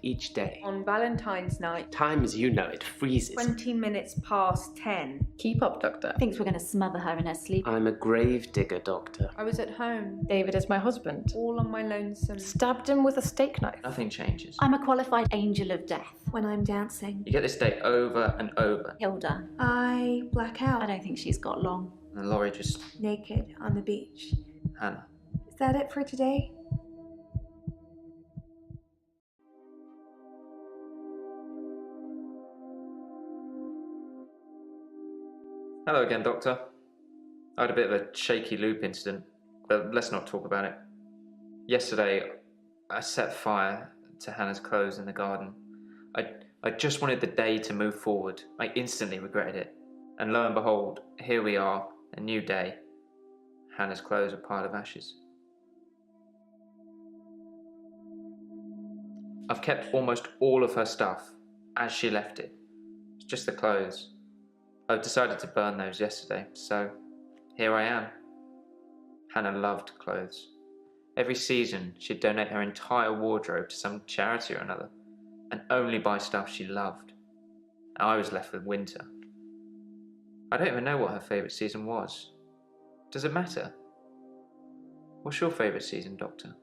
each day. On Valentine's night, Time as you know it freezes. 20 minutes past 10. Keep up, Doctor. Thinks we're going to smother her in her sleep. I'm a grave digger, Doctor. I was at home, David is my husband. all on my lonesome. Stabbed him with a steak knife. Nothing changes. I'm a qualified angel of death. When I'm dancing, You get this day over and over. Hilda, I black out. I don't think she's got long. And Laurie just... Naked on the beach. Hannah. Is that it for today? Hello again, Doctor. I had a bit of a shaky loop incident, but let's not talk about it. Yesterday, I set fire to Hannah's clothes in the garden. I just wanted the day to move forward. I instantly regretted it. And lo and behold, here we are, a new day. Hannah's clothes are a pile of ashes. I've kept almost all of her stuff as she left it. It's just the clothes. I've decided to burn those yesterday, so here I am. Hannah loved clothes. Every season, she'd donate her entire wardrobe to some charity or another, and only buy stuff she loved. I was left with winter. I don't even know what her favourite season was. Does it matter? What's your favourite season, Doctor?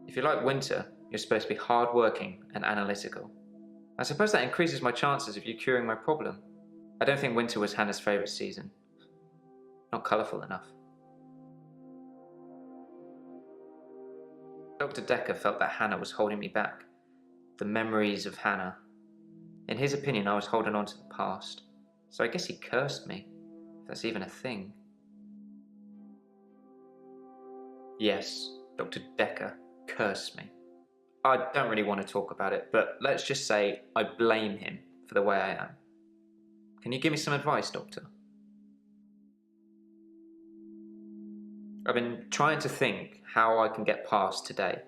If you like winter, you're supposed to be hard-working and analytical. I suppose that increases my chances of you curing my problem. I don't think winter was Hannah's favourite season. Not colourful enough. Dr. Dekker felt that Hannah was holding me back. The memories of Hannah. In his opinion, I was holding on to the past. So I guess he cursed me, if that's even a thing. Yes, Dr. Dekker cursed me. I don't really want to talk about it, but let's just say I blame him for the way I am. Can you give me some advice, Doctor? I've been trying to think how I can get past today.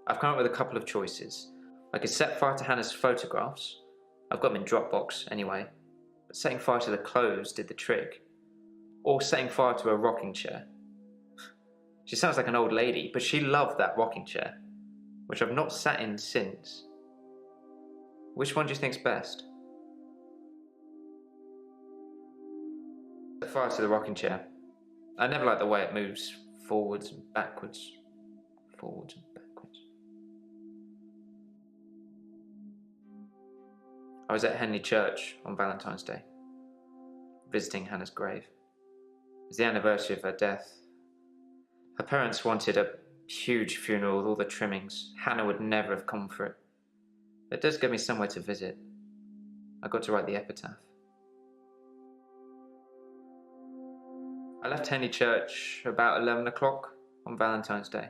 I've come up with a couple of choices. I could set fire to Hannah's photographs. I've got them in Dropbox anyway. But setting fire to the clothes did the trick. Or setting fire to a rocking chair. She sounds like an old lady, but she loved that rocking chair, which I've not sat in since. Which one do you think's best? Set fire to the rocking chair. I never like the way it moves forwards and backwards. Forwards and backwards. I was at Henley Church on Valentine's Day, visiting Hannah's grave. It was the anniversary of her death. Her parents wanted a huge funeral with all the trimmings. Hannah would never have come for it. It does give me somewhere to visit. I got to write the epitaph. I left Henley Church about 11 o'clock on Valentine's Day.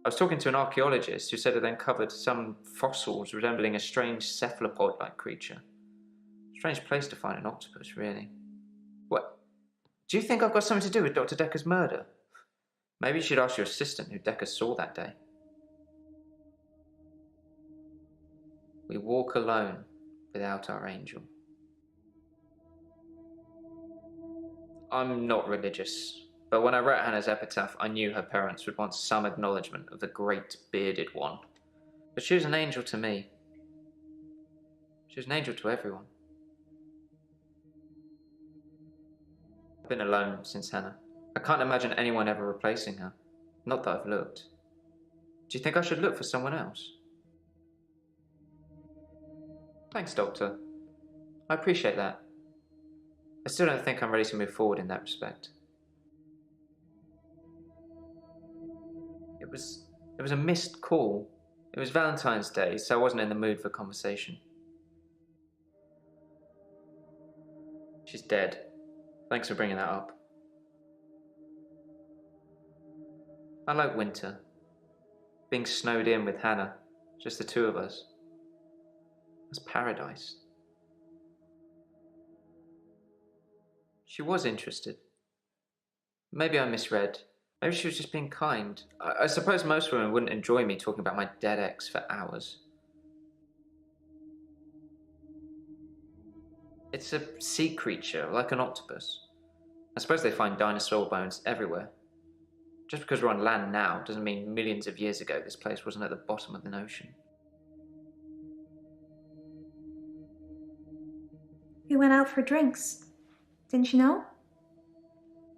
I was talking to an archaeologist who said it uncovered some fossils resembling a strange cephalopod-like creature. Strange place to find an octopus, really. What? Do you think I've got something to do with Dr. Dekker's murder? Maybe you should ask your assistant who Dekker saw that day. We walk alone without our angel. I'm not religious, but when I wrote Hannah's epitaph, I knew her parents would want some acknowledgement of the great bearded one. But she was an angel to me. She was an angel to everyone. I've been alone since Hannah. I can't imagine anyone ever replacing her. Not that I've looked. Do you think I should look for someone else? Thanks, Doctor. I appreciate that. I still don't think I'm ready to move forward in that respect. It was a missed call. It was Valentine's Day, so I wasn't in the mood for conversation. She's dead. Thanks for bringing that up. I like winter. Being snowed in with Hannah, just the two of us. It's paradise. She was interested. Maybe I misread. Maybe she was just being kind. I suppose most women wouldn't enjoy me talking about my dead ex for hours. It's a sea creature, like an octopus. I suppose they find dinosaur bones everywhere. Just because we're on land now doesn't mean millions of years ago this place wasn't at the bottom of an ocean. We went out for drinks. Didn't you know?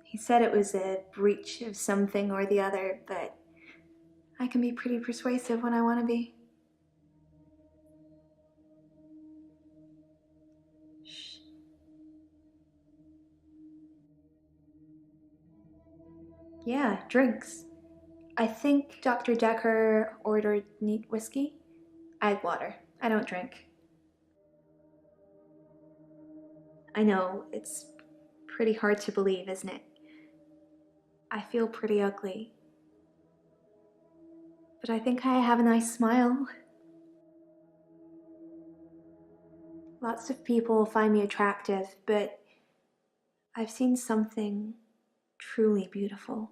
He said it was a breach of something or the other, but I can be pretty persuasive when I want to be. Shh. Yeah, drinks. I think Dr. Dekker ordered neat whiskey. I had water. I don't drink. I know, it's pretty hard to believe, isn't it? I feel pretty ugly. But I think I have a nice smile. Lots of people find me attractive, but I've seen something truly beautiful.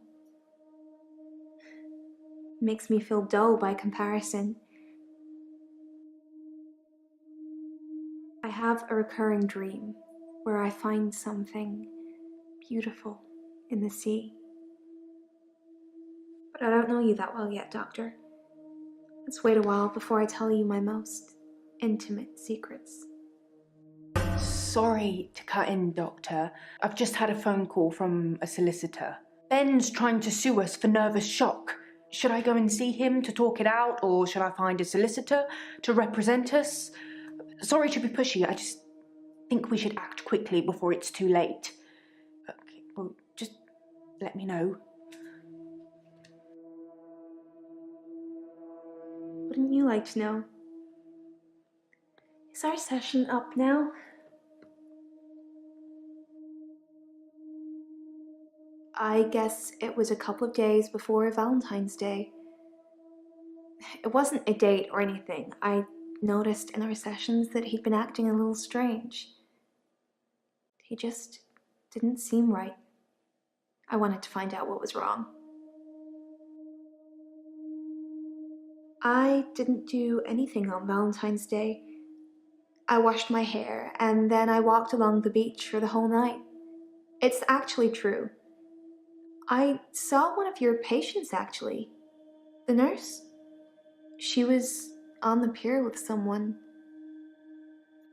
It makes me feel dull by comparison. I have a recurring dream where I find something beautiful in the sea. But I don't know you that well yet, Doctor. Let's wait a while before I tell you my most intimate secrets. Sorry to cut in, Doctor. I've just had a phone call from a solicitor. Ben's trying to sue us for nervous shock. Should I go and see him to talk it out, or should I find a solicitor to represent us? Sorry to be pushy, I just think we should act quickly before it's too late. Okay, well, just let me know. Wouldn't you like to know? Is our session up now? I guess it was a couple of days before Valentine's Day. It wasn't a date or anything. I noticed in our sessions that he'd been acting a little strange. He just didn't seem right. I wanted to find out what was wrong. I didn't do anything on Valentine's Day. I washed my hair and then I walked along the beach for the whole night. It's actually true. I saw one of your patients, actually. The nurse. She was on the pier with someone.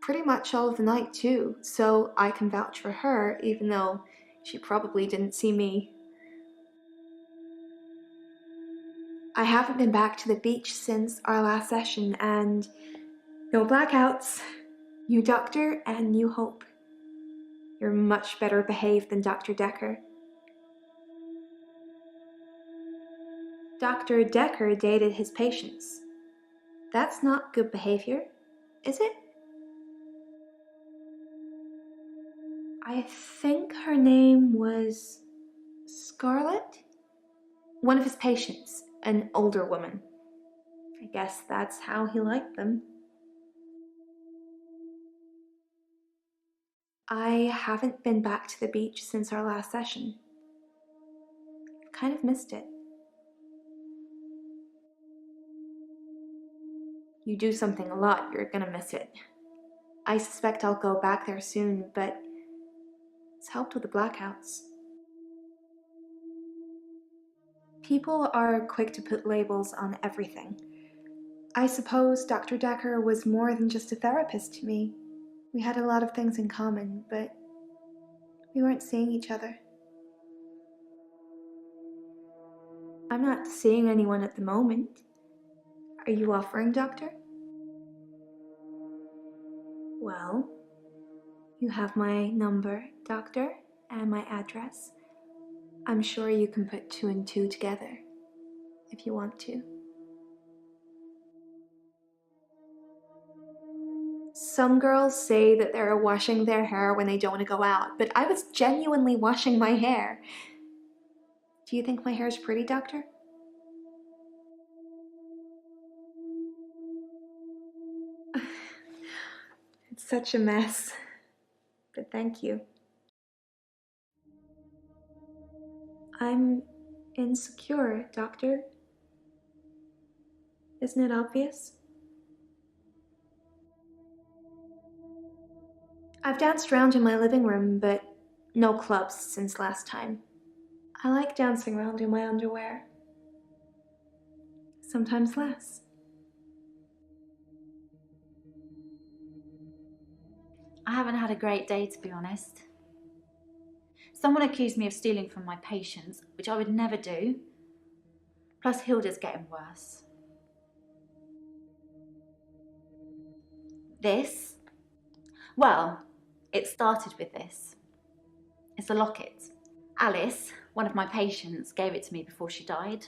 Pretty much all of the night, too, so I can vouch for her, even though she probably didn't see me. I haven't been back to the beach since our last session, and no blackouts. New doctor and new hope. You're much better behaved than Dr. Dekker. Dr. Dekker dated his patients. That's not good behavior, is it? I think her name was Scarlett? One of his patients, an older woman. I guess that's how he liked them. I haven't been back to the beach since our last session. I've kind of missed it. You do something a lot, you're gonna miss it. I suspect I'll go back there soon, but it's helped with the blackouts. People are quick to put labels on everything. I suppose Dr. Dekker was more than just a therapist to me. We had a lot of things in common, but we weren't seeing each other. I'm not seeing anyone at the moment. Are you offering, Doctor? Well, you have my number, Doctor, and my address. I'm sure you can put 2 and 2 together, if you want to. Some girls say that they're washing their hair when they don't want to go out, but I was genuinely washing my hair. Do you think my hair is pretty, Doctor? It's such a mess, but thank you. I'm insecure, Doctor. Isn't it obvious? I've danced around in my living room, but no clubs since last time. I like dancing around in my underwear. Sometimes less. I haven't had a great day, to be honest. Someone accused me of stealing from my patients, which I would never do. Plus, Hilda's getting worse. This? Well, it started with this. It's a locket. Alice, one of my patients, gave it to me before she died.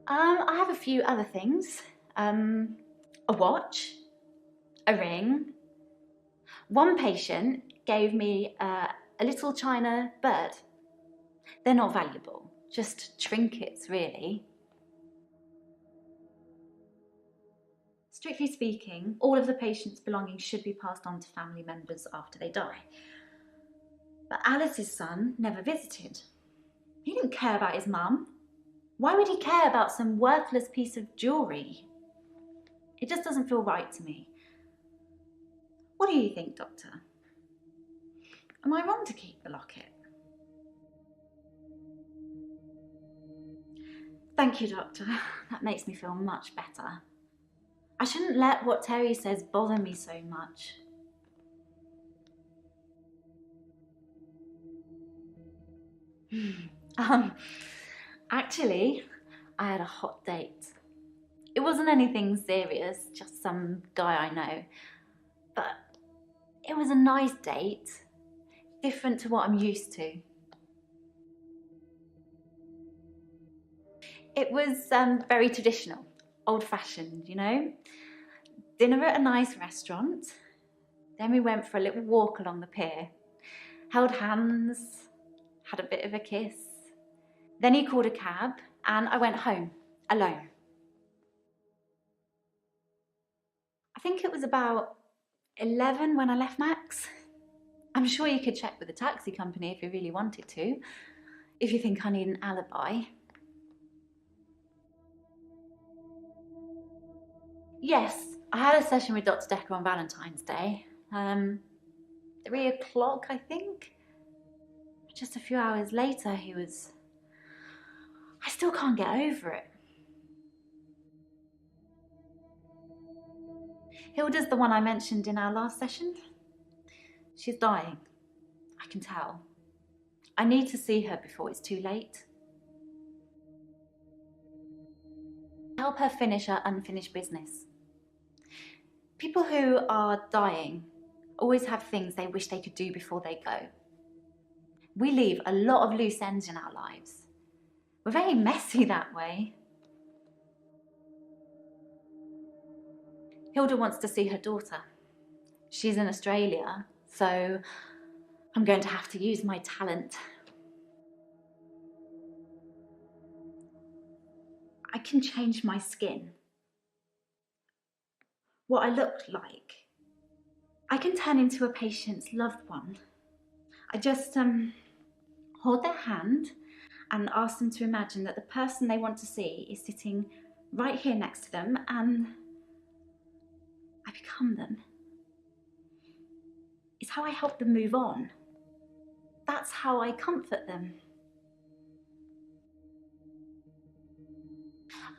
I have a few other things. A watch, a ring. One patient gave me a little china bird. They're not valuable, just trinkets, really. Strictly speaking, all of the patient's belongings should be passed on to family members after they die. But Alice's son never visited. He didn't care about his mum. Why would he care about some worthless piece of jewellery? It just doesn't feel right to me. What do you think, Doctor? Am I wrong to keep the locket? Thank you, Doctor. That makes me feel much better. I shouldn't let what Terry says bother me so much. Actually, I had a hot date. It wasn't anything serious, just some guy I know. But it was a nice date, different to what I'm used to. It was very traditional, old-fashioned, you know? Dinner at a nice restaurant. Then we went for a little walk along the pier, held hands, had a bit of a kiss. Then he called a cab and I went home, alone. I think it was about 11 when I left Max. I'm sure you could check with the taxi company if you really wanted to, if you think I need an alibi. Yes, I had a session with Dr. Dekker on Valentine's Day. 3 o'clock, I think. Just a few hours later, I still can't get over it. Hilda's the one I mentioned in our last session. She's dying. I can tell. I need to see her before it's too late. Help her finish her unfinished business. People who are dying always have things they wish they could do before they go. We leave a lot of loose ends in our lives. We're very messy that way. Hilda wants to see her daughter. She's in Australia, so I'm going to have to use my talent. I can change my skin. What I look like. I can turn into a patient's loved one. I just hold their hand and ask them to imagine that the person they want to see is sitting right here next to them, and I become them. It's how I help them move on. That's how I comfort them.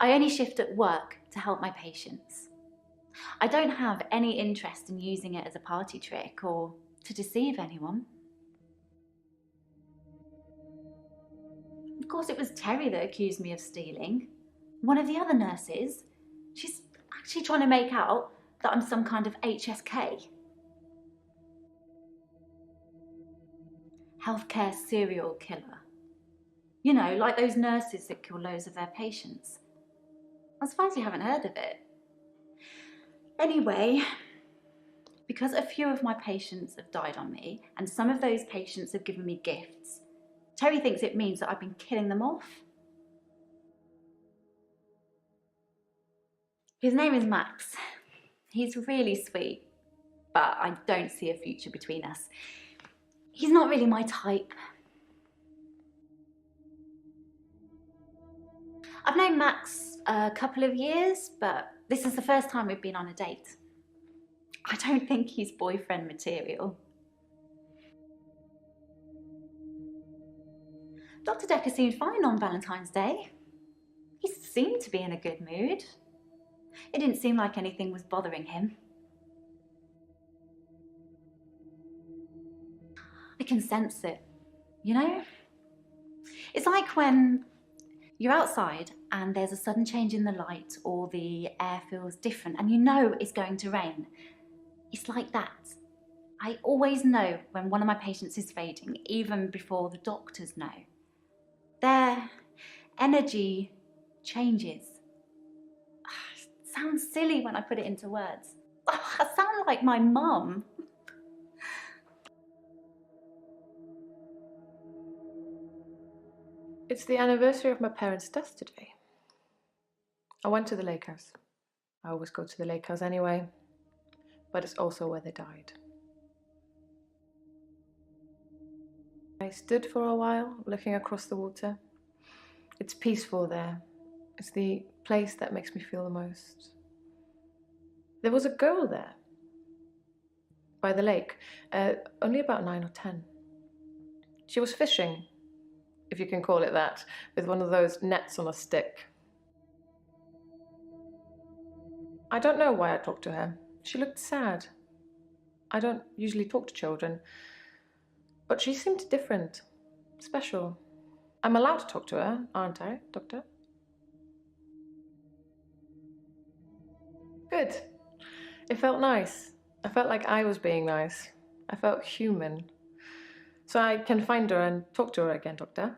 I only shift at work to help my patients. I don't have any interest in using it as a party trick or to deceive anyone. Of course, it was Terry that accused me of stealing. One of the other nurses. She's actually trying to make out that I'm some kind of HSK. Healthcare serial killer. You know, like those nurses that kill loads of their patients. I'm surprised you haven't heard of it. Anyway, because a few of my patients have died on me, and some of those patients have given me gifts, Terry thinks it means that I've been killing them off. His name is Max. He's really sweet, but I don't see a future between us. He's not really my type. I've known Max a couple of years, but this is the first time we've been on a date. I don't think he's boyfriend material. Dr. Dekker seemed fine on Valentine's Day. He seemed to be in a good mood. It didn't seem like anything was bothering him. I can sense it, you know? It's like when you're outside and there's a sudden change in the light or the air feels different and you know it's going to rain. It's like that. I always know when one of my patients is fading, even before the doctors know. Their energy changes. It sounds silly when I put it into words. I sound like my mum. It's the anniversary of my parents' death today. I went to the lake house. I always go to the lake house anyway, but it's also where they died. I stood for a while, looking across the water. It's peaceful there. It's the place that makes me feel the most. There was a girl there, by the lake, only about 9 or 10. She was fishing, if you can call it that, with one of those nets on a stick. I don't know why I talked to her. She looked sad. I don't usually talk to children, but she seemed different, special. I'm allowed to talk to her, aren't I, Doctor? Good. It felt nice. I felt like I was being nice. I felt human. So I can find her and talk to her again, Doctor.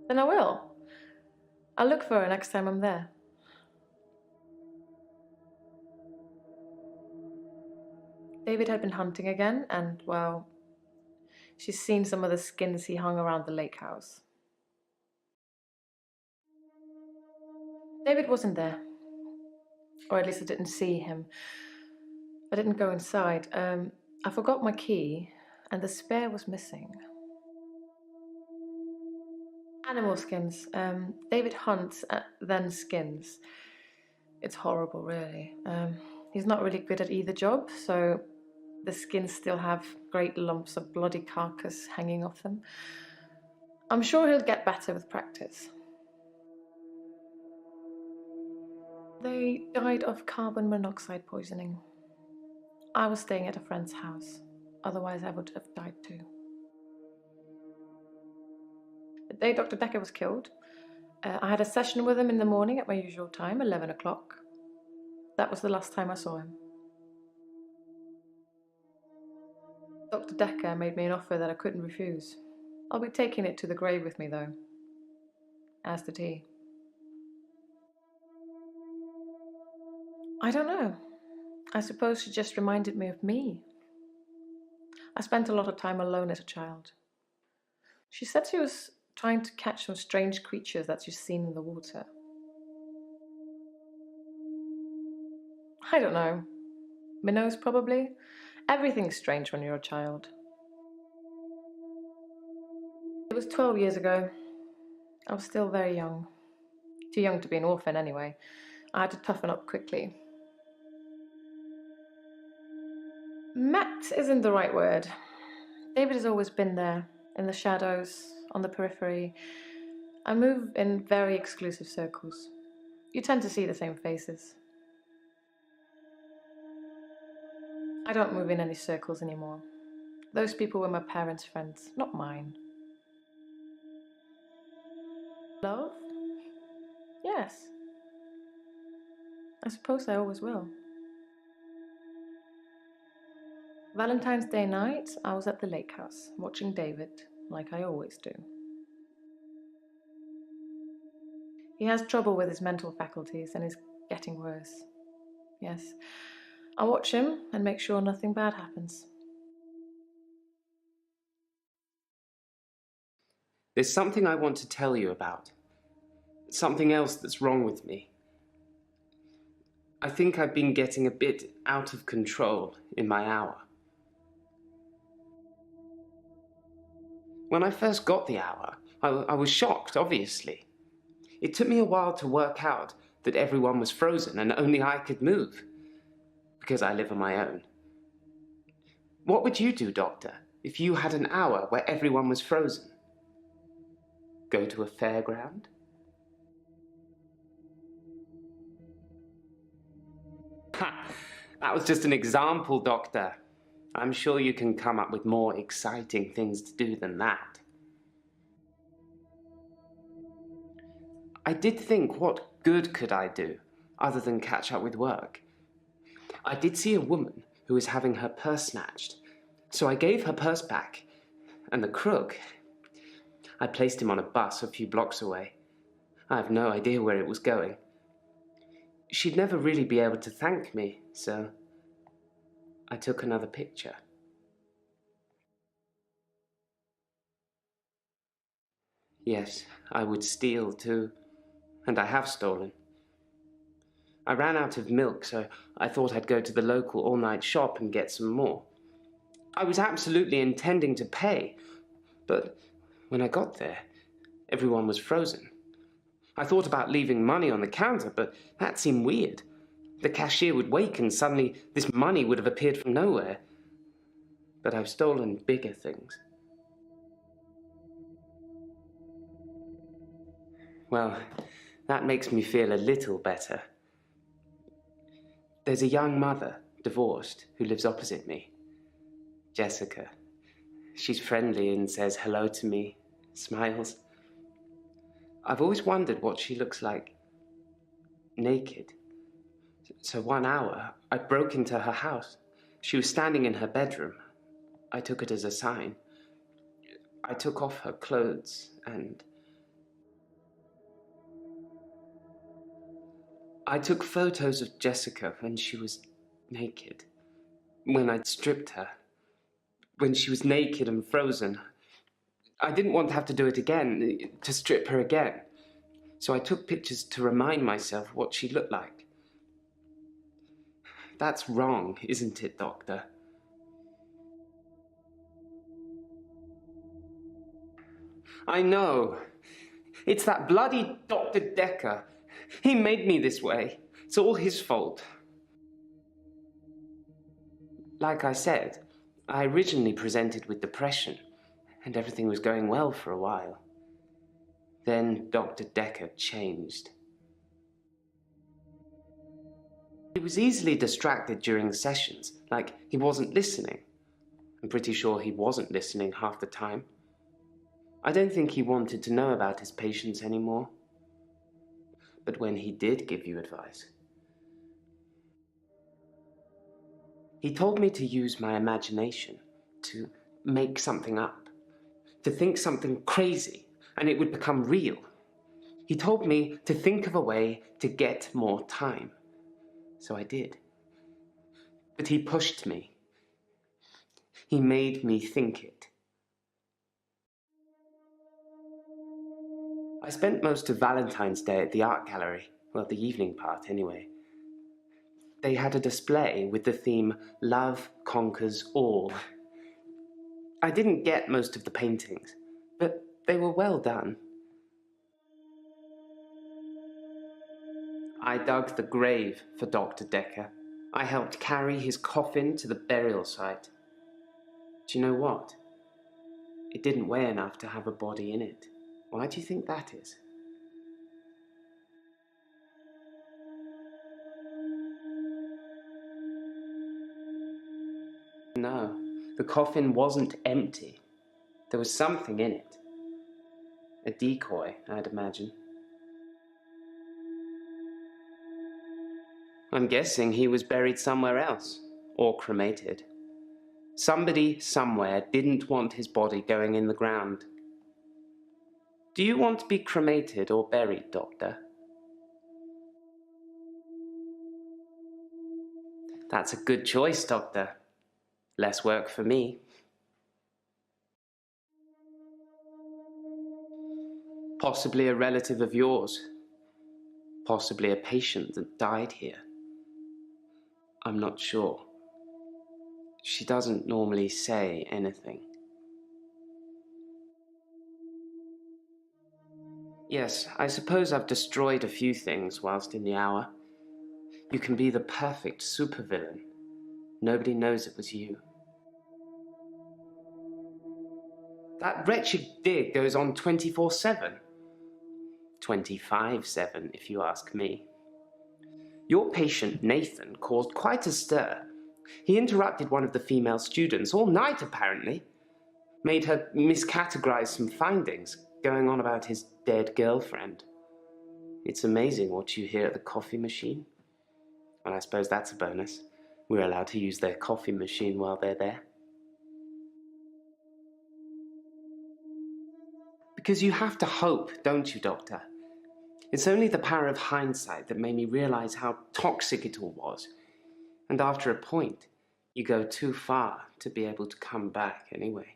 Then I will. I'll look for her next time I'm there. David had been hunting again, and, well, she's seen some of the skins he hung around the lake house. David wasn't there. Or at least I didn't see him. I didn't go inside. I forgot my key, and the spare was missing. Animal skins. David hunts, then skins. It's horrible, really. He's not really good at either job, so the skins still have great lumps of bloody carcass hanging off them. I'm sure he'll get better with practice. They died of carbon monoxide poisoning. I was staying at a friend's house. Otherwise, I would have died too. The day Dr. Dekker was killed, I had a session with him in the morning at my usual time, 11 o'clock. That was the last time I saw him. Dr. Dekker made me an offer that I couldn't refuse. I'll be taking it to the grave with me, though. As did he. I don't know. I suppose she just reminded me of me. I spent a lot of time alone as a child. She said she was trying to catch some strange creatures that she's seen in the water. I don't know. Minnows, probably. Everything's strange when you're a child. It was 12 years ago. I was still very young. Too young to be an orphan, anyway. I had to toughen up quickly. Met isn't the right word. David has always been there, in the shadows, on the periphery. I move in very exclusive circles. You tend to see the same faces. I don't move in any circles anymore. Those people were my parents' friends, not mine. Love? Yes. I suppose I always will. Valentine's Day night, I was at the lake house, watching David, like I always do. He has trouble with his mental faculties and is getting worse. Yes. I watch him and make sure nothing bad happens. There's something I want to tell you about. Something else that's wrong with me. I think I've been getting a bit out of control in my hour. When I first got the hour, I was shocked, obviously. It took me a while to work out that everyone was frozen and only I could move, because I live on my own. What would you do, Doctor, if you had an hour where everyone was frozen? Go to a fairground? Ha! That was just an example, Doctor. I'm sure you can come up with more exciting things to do than that. I did think, what good could I do, other than catch up with work? I did see a woman who was having her purse snatched, so I gave her purse back, and the crook, I placed him on a bus a few blocks away. I have no idea where it was going. She'd never really be able to thank me, so I took another picture. Yes, I would steal too, and I have stolen. I ran out of milk, so I thought I'd go to the local all-night shop and get some more. I was absolutely intending to pay, but when I got there, everyone was frozen. I thought about leaving money on the counter, but that seemed weird. The cashier would wake and suddenly this money would have appeared from nowhere. But I've stolen bigger things. Well, that makes me feel a little better. There's a young mother, divorced, who lives opposite me. Jessica. She's friendly and says hello to me, smiles. I've always wondered what she looks like naked. So 1 hour, I broke into her house. She was standing in her bedroom. I took it as a sign. I took off her clothes and I took photos of Jessica when she was naked. When I'd stripped her. When she was naked and frozen. I didn't want to have to do it again, to strip her again. So I took pictures to remind myself what she looked like. That's wrong, isn't it, Doctor? I know. It's that bloody Dr. Dekker. He made me this way. It's all his fault. Like I said, I originally presented with depression, and everything was going well for a while. Then Dr. Dekker changed. He was easily distracted during the sessions, like he wasn't listening. I'm pretty sure he wasn't listening half the time. I don't think he wanted to know about his patients anymore. But when he did give you advice, he told me to use my imagination, to make something up, to think something crazy, and it would become real. He told me to think of a way to get more time. So I did. But he pushed me. He made me think it. I spent most of Valentine's Day at the art gallery, well, the evening part anyway. They had a display with the theme, Love Conquers All. I didn't get most of the paintings, but they were well done. I dug the grave for Dr. Dekker. I helped carry his coffin to the burial site. Do you know what? It didn't weigh enough to have a body in it. Why do you think that is? No, the coffin wasn't empty. There was something in it. A decoy, I'd imagine. I'm guessing he was buried somewhere else, or cremated. Somebody somewhere didn't want his body going in the ground. Do you want to be cremated or buried, Doctor? That's a good choice, Doctor. Less work for me. Possibly a relative of yours. Possibly a patient that died here. I'm not sure. She doesn't normally say anything. Yes, I suppose I've destroyed a few things whilst in the hour. You can be the perfect supervillain. Nobody knows it was you. That wretched dig goes on 24/7. 25/7, if you ask me. Your patient, Nathan, caused quite a stir. He interrupted one of the female students all night, apparently. Made her miscategorize some findings, going on about his dead girlfriend. It's amazing what you hear at the coffee machine. And I suppose that's a bonus. We're allowed to use their coffee machine while they're there. Because you have to hope, don't you, Doctor? It's only the power of hindsight that made me realize how toxic it all was. And after a point, you go too far to be able to come back anyway.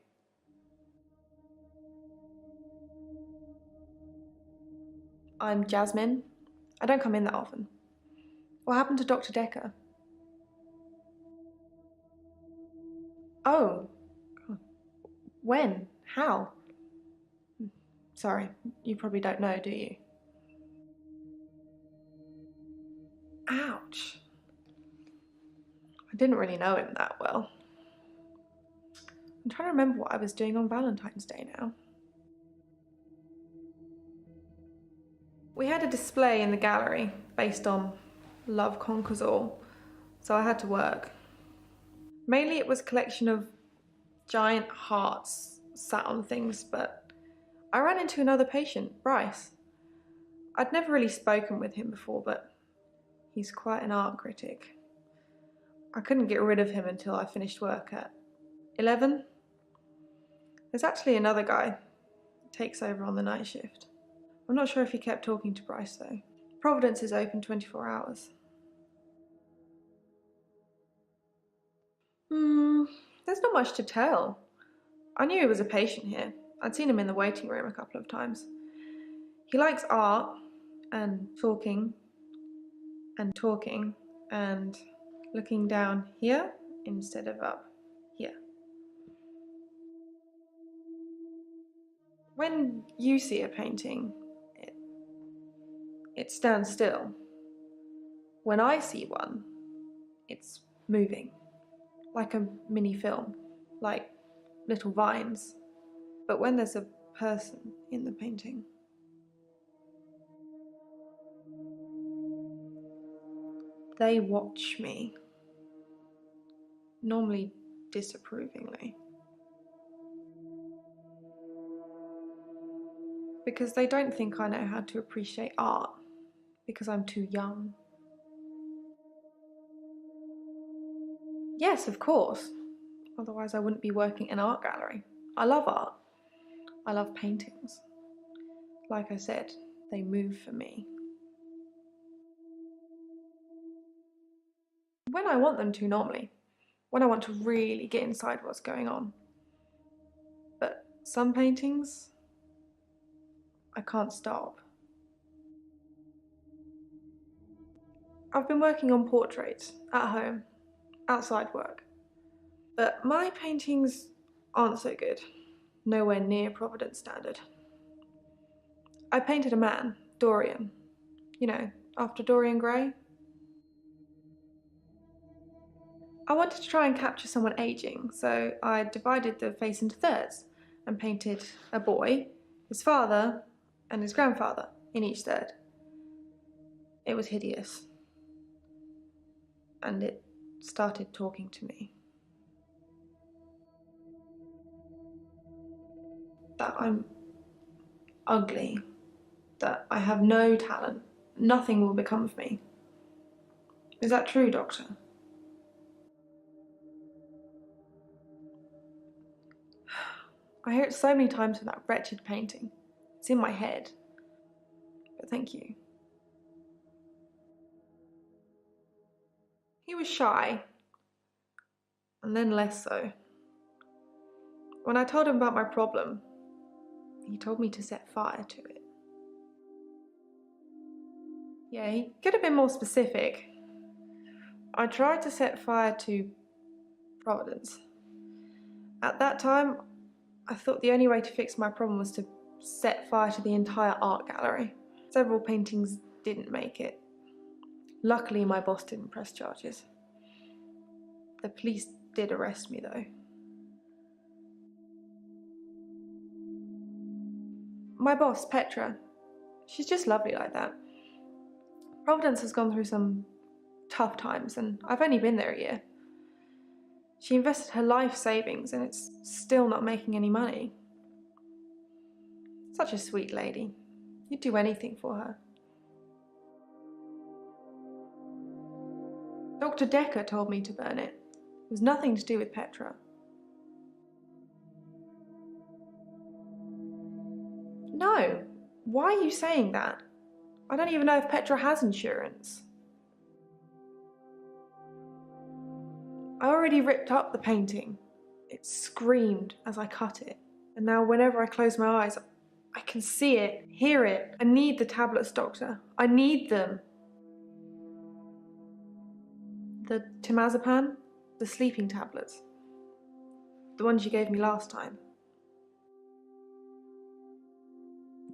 I'm Jasmine. I don't come in that often. What happened to Dr. Dekker? Oh. When? How? Sorry, you probably don't know, do you? Ouch. I didn't really know him that well. I'm trying to remember what I was doing on Valentine's Day now. We had a display in the gallery based on Love Conquers All, so I had to work. Mainly it was a collection of giant hearts sat on things, but I ran into another patient, Bryce. I'd never really spoken with him before, but he's quite an art critic. I couldn't get rid of him until I finished work at 11. There's actually another guy who takes over on the night shift. I'm not sure if he kept talking to Bryce though. Providence is open 24 hours. There's not much to tell. I knew he was a patient here. I'd seen him in the waiting room a couple of times. He likes art and talking and looking down here instead of up here. When you see a painting, it stands still. When I see one, it's moving, like a mini film, like little vines. But when there's a person in the painting, they watch me, normally disapprovingly. Because they don't think I know how to appreciate art, because I'm too young. Yes, of course. Otherwise I wouldn't be working in an art gallery. I love art. I love paintings. Like I said, they move for me. When I want them to, normally. When I want to really get inside what's going on. But some paintings, I can't stop. I've been working on portraits, at home, outside work. But my paintings aren't so good. Nowhere near Providence standard. I painted a man, Dorian. You know, after Dorian Gray. I wanted to try and capture someone aging, so I divided the face into thirds and painted a boy, his father, and his grandfather in each third. It was hideous. And it started talking to me. That I'm ugly, that I have no talent, nothing will become of me. Is that true, Doctor? I hear it so many times from that wretched painting. It's in my head. But thank you. He was shy, and then less so. When I told him about my problem, he told me to set fire to it. Yeah, he could have been more specific. I tried to set fire to Providence. At that time, I thought the only way to fix my problem was to set fire to the entire art gallery. Several paintings didn't make it. Luckily, my boss didn't press charges. The police did arrest me, though. My boss, Petra. She's just lovely like that. Providence has gone through some tough times, and I've only been there a year. She invested her life savings, and it's still not making any money. Such a sweet lady. You'd do anything for her. Dr. Dekker told me to burn it. It was nothing to do with Petra. No. Why are you saying that? I don't even know if Petra has insurance. I already ripped up the painting. It screamed as I cut it. And now whenever I close my eyes, I can see it, hear it. I need the tablets, Doctor. I need them. The temazepam? The sleeping tablets. The ones you gave me last time.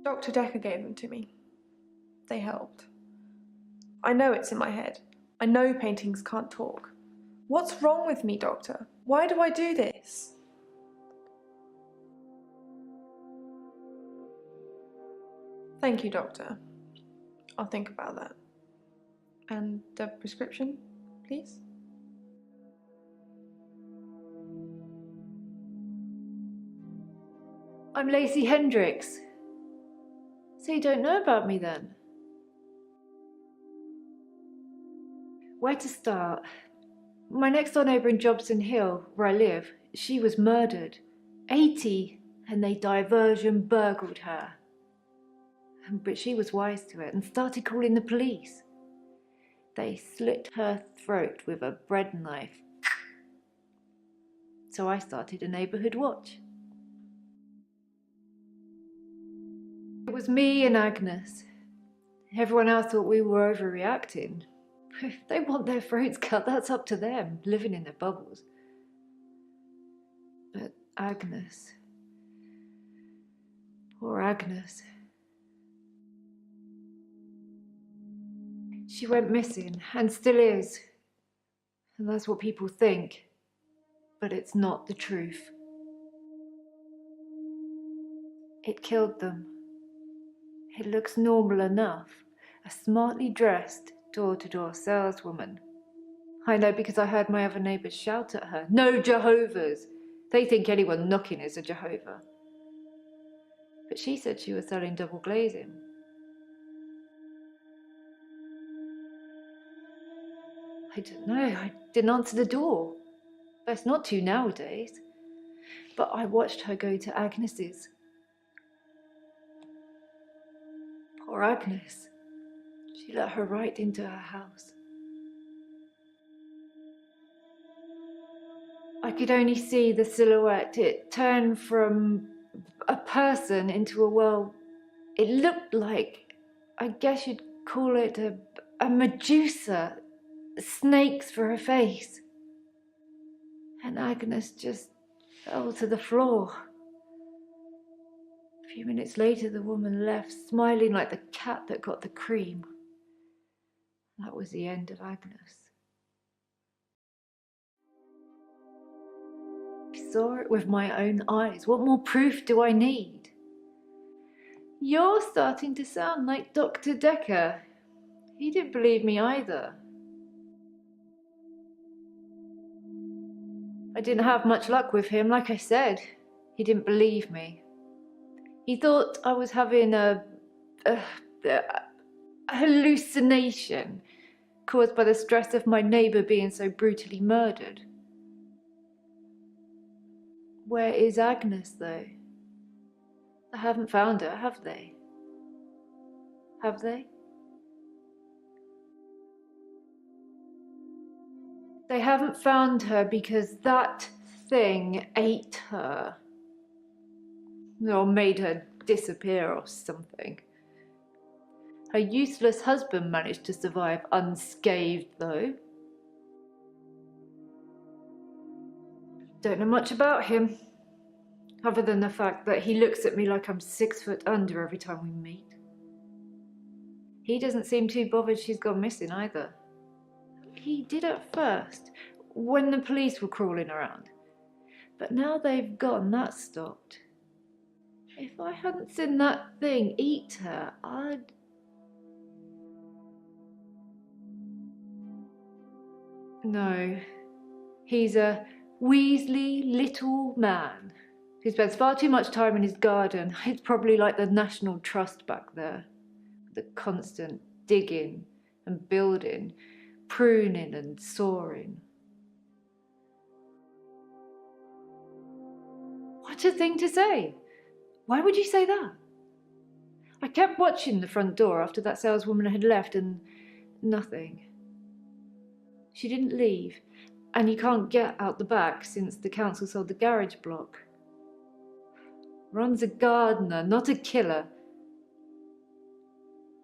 Dr. Dekker gave them to me. They helped. I know it's in my head. I know paintings can't talk. What's wrong with me, Doctor? Why do I do this? Thank you, Doctor. I'll think about that. And the prescription, please? I'm Lacey Hendricks. So you don't know about me then? Where to start? My next door neighbour in Jobson Hill, where I live, she was murdered. 80, and they diversion burgled her. But she was wise to it and started calling the police. They slit her throat with a bread knife. So I started a neighbourhood watch. It was me and Agnes. Everyone else thought we were overreacting. If they want their throats cut, that's up to them, living in their bubbles. But Agnes, poor Agnes, she went missing and still is. And that's what people think, but it's not the truth. It killed them. It looks normal enough, a smartly dressed door-to-door saleswoman. I know because I heard my other neighbours shout at her, "No Jehovah's!" They think anyone knocking is a Jehovah. But she said she was selling double glazing. I don't know, I didn't answer the door. Best not to nowadays. But I watched her go to Agnes's. Poor Agnes. She let her right into her house. I could only see the silhouette. It turned from a person into it looked like, I guess you'd call it a Medusa, snakes for her face. And Agnes just fell to the floor. A few minutes later, the woman left, smiling like the cat that got the cream. That was the end of Agnes. I saw it with my own eyes. What more proof do I need? You're starting to sound like Dr. Dekker. He didn't believe me either. I didn't have much luck with him, like I said. He didn't believe me. He thought I was having a hallucination caused by the stress of my neighbour being so brutally murdered. Where is Agnes, though? They haven't found her, have they? Have they? They haven't found her because that thing ate her. Or made her disappear or something. Her useless husband managed to survive unscathed, though. Don't know much about him, other than the fact that he looks at me like I'm 6 foot under every time we meet. He doesn't seem too bothered she's gone missing either. He did at first, when the police were crawling around. But now they've gone, that's stopped. If If I hadn't seen that thing eat her, I'd... No. He's a weaselly little man who spends far too much time in his garden. It's probably like the National Trust back there. The constant digging and building, pruning and sawing. What a thing to say! Why would you say that? I kept watching the front door after that saleswoman had left and nothing. She didn't leave, and you can't get out the back since the council sold the garage block. Ron's a gardener, not a killer.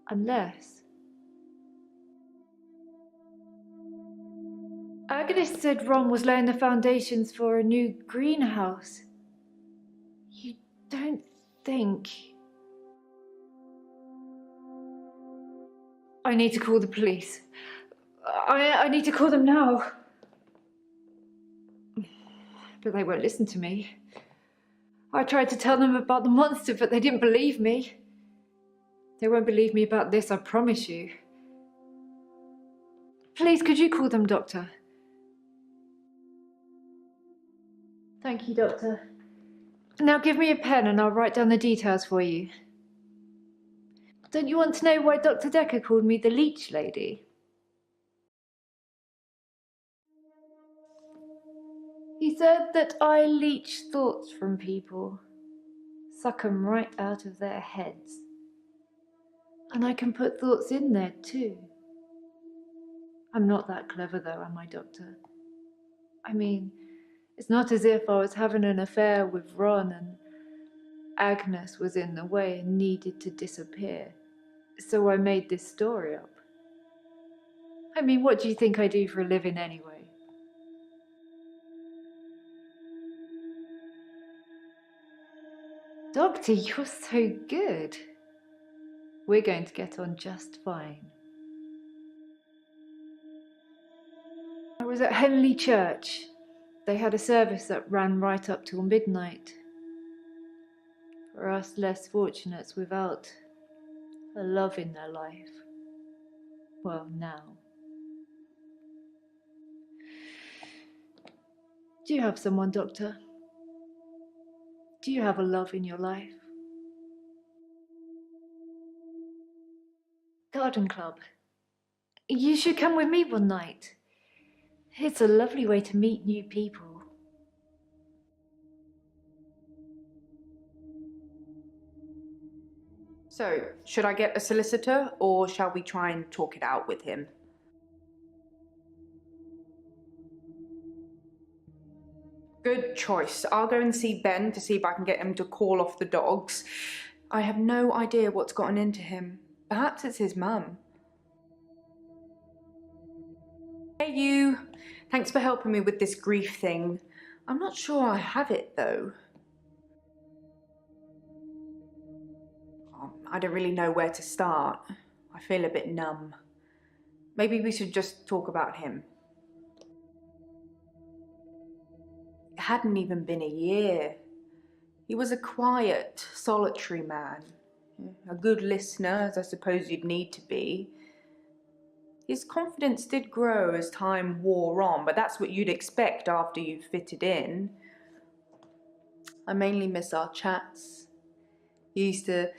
Unless... Agnes said Ron was laying the foundations for a new greenhouse. You don't think... I need to call the police. I need to call them now. But they won't listen to me. I tried to tell them about the monster, but they didn't believe me. They won't believe me about this, I promise you. Please, could you call them, Doctor? Thank you, Doctor. Now give me a pen and I'll write down the details for you. Don't you want to know why Dr. Dekker called me the leech lady? He said that I leech thoughts from people, suck them right out of their heads. And I can put thoughts in there too. I'm not that clever though, am I, Doctor? I mean, it's not as if I was having an affair with Ron and Agnes was in the way and needed to disappear. So I made this story up. I mean, what do you think I do for a living anyway? Doctor, you're so good. We're going to get on just fine. I was at Henley Church. They had a service that ran right up till midnight. For us less fortunates without a love in their life. Well, now. Do you have someone, Doctor? Do you have a love in your life? Garden club. You should come with me one night. It's a lovely way to meet new people. So, should I get a solicitor, or shall we try and talk it out with him? Good choice. I'll go and see Ben to see if I can get him to call off the dogs. I have no idea what's gotten into him. Perhaps it's his mum. Hey you! Thanks for helping me with this grief thing. I'm not sure I have it though. I don't really know where to start. I feel a bit numb. Maybe we should just talk about him. It hadn't even been a year. He was a quiet, solitary man. A good listener, as I suppose you'd need to be. His confidence did grow as time wore on, but that's what you'd expect after you've fitted in. I mainly miss our chats. He used to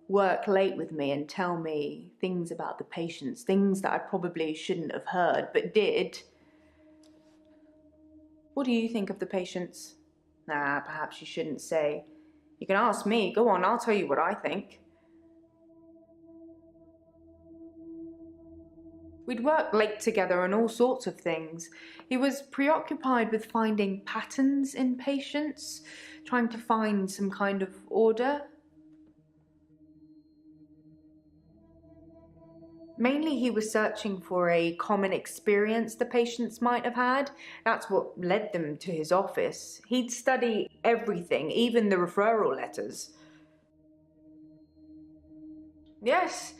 work late with me and tell me things about the patients, things that I probably shouldn't have heard, but did. What do you think of the patients? Nah, perhaps you shouldn't say. You can ask me. Go on, I'll tell you what I think. We'd work late together on all sorts of things. He was preoccupied with finding patterns in patients, trying to find some kind of order. Mainly he was searching for a common experience the patients might have had. That's what led them to his office. He'd study everything, even the referral letters. Yes,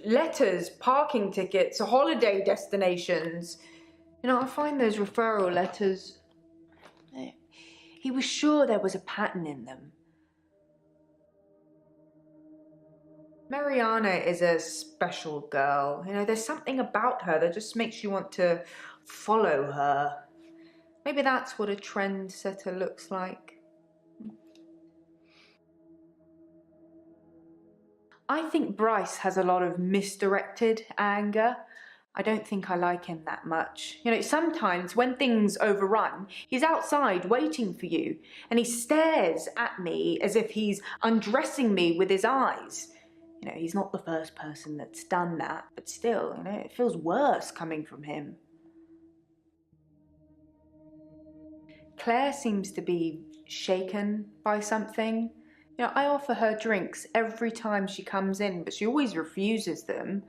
letters, parking tickets, holiday destinations. You know, I find those referral letters... He was sure there was a pattern in them. Mariana is a special girl. You know, there's something about her that just makes you want to follow her. Maybe that's what a trendsetter looks like. I think Bryce has a lot of misdirected anger. I don't think I like him that much. You know, sometimes when things overrun, he's outside waiting for you, and he stares at me as if he's undressing me with his eyes. You know, he's not the first person that's done that, but still, you know, it feels worse coming from him. Claire seems to be shaken by something. You know, I offer her drinks every time she comes in, but she always refuses them.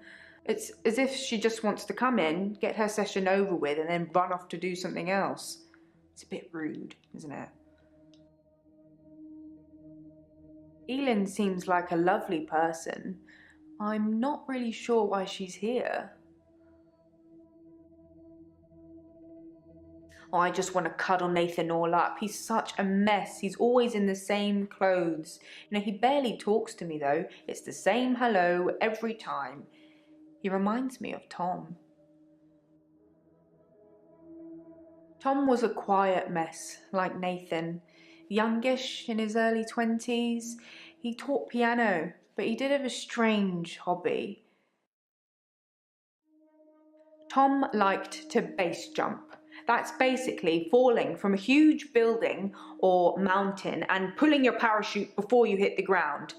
It's as if she just wants to come in, get her session over with, and then run off to do something else. It's a bit rude, isn't it? Elin seems like a lovely person. I'm not really sure why she's here. Oh, I just want to cuddle Nathan all up. He's such a mess. He's always in the same clothes. You know, he barely talks to me though. It's the same hello every time. He reminds me of Tom. Tom was a quiet mess, like Nathan. Youngish, in his early 20s. He taught piano, but he did have a strange hobby. Tom liked to base jump. That's basically falling from a huge building or mountain and pulling your parachute before you hit the ground.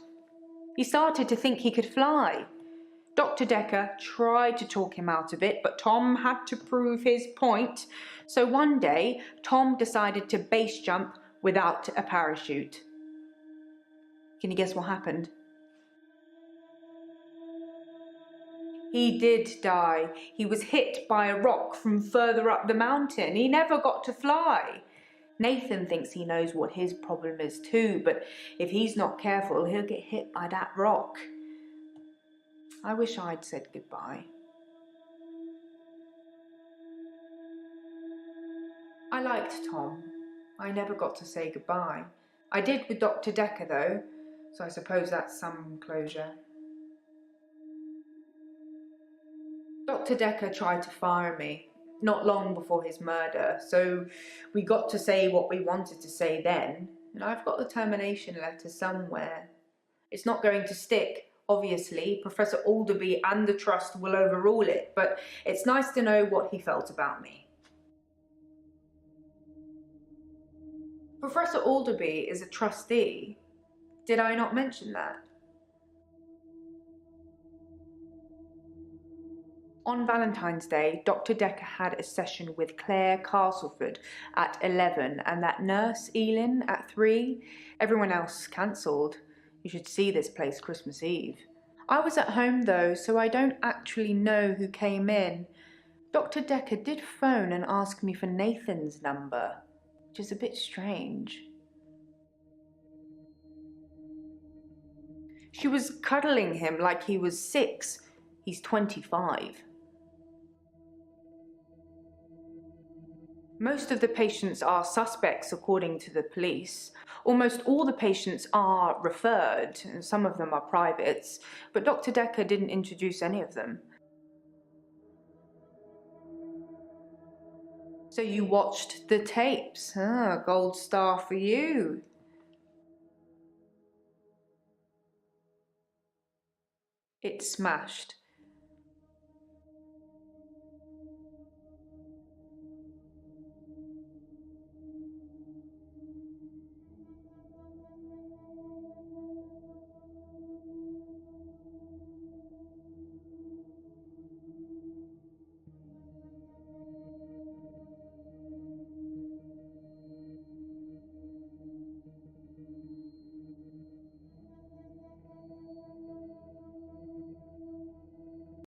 He started to think he could fly. Dr. Dekker tried to talk him out of it, but Tom had to prove his point. So one day, Tom decided to base jump without a parachute. Can you guess what happened? He did die. He was hit by a rock from further up the mountain. He never got to fly. Nathan thinks he knows what his problem is too, but if he's not careful, he'll get hit by that rock. I wish I'd said goodbye. I liked Tom. I never got to say goodbye. I did with Dr. Dekker though, so I suppose that's some closure. Dr. Dekker tried to fire me, not long before his murder, so we got to say what we wanted to say then, and I've got the termination letter somewhere. It's not going to stick, obviously. Professor Alderby and the Trust will overrule it, but it's nice to know what he felt about me. Professor Alderby is a trustee. Did I not mention that? On Valentine's Day, Dr. Dekker had a session with Claire Castleford at 11 and that nurse, Elin, at 3. Everyone else cancelled. You should see this place Christmas Eve. I was at home though, so I don't actually know who came in. Dr. Dekker did phone and ask me for Nathan's number, which is a bit strange. She was cuddling him like he was 6. He's 25. Most of the patients are suspects, according to the police. Almost all the patients are referred, and some of them are privates, but Dr. Dekker didn't introduce any of them. So you watched the tapes? Gold star for you. It smashed.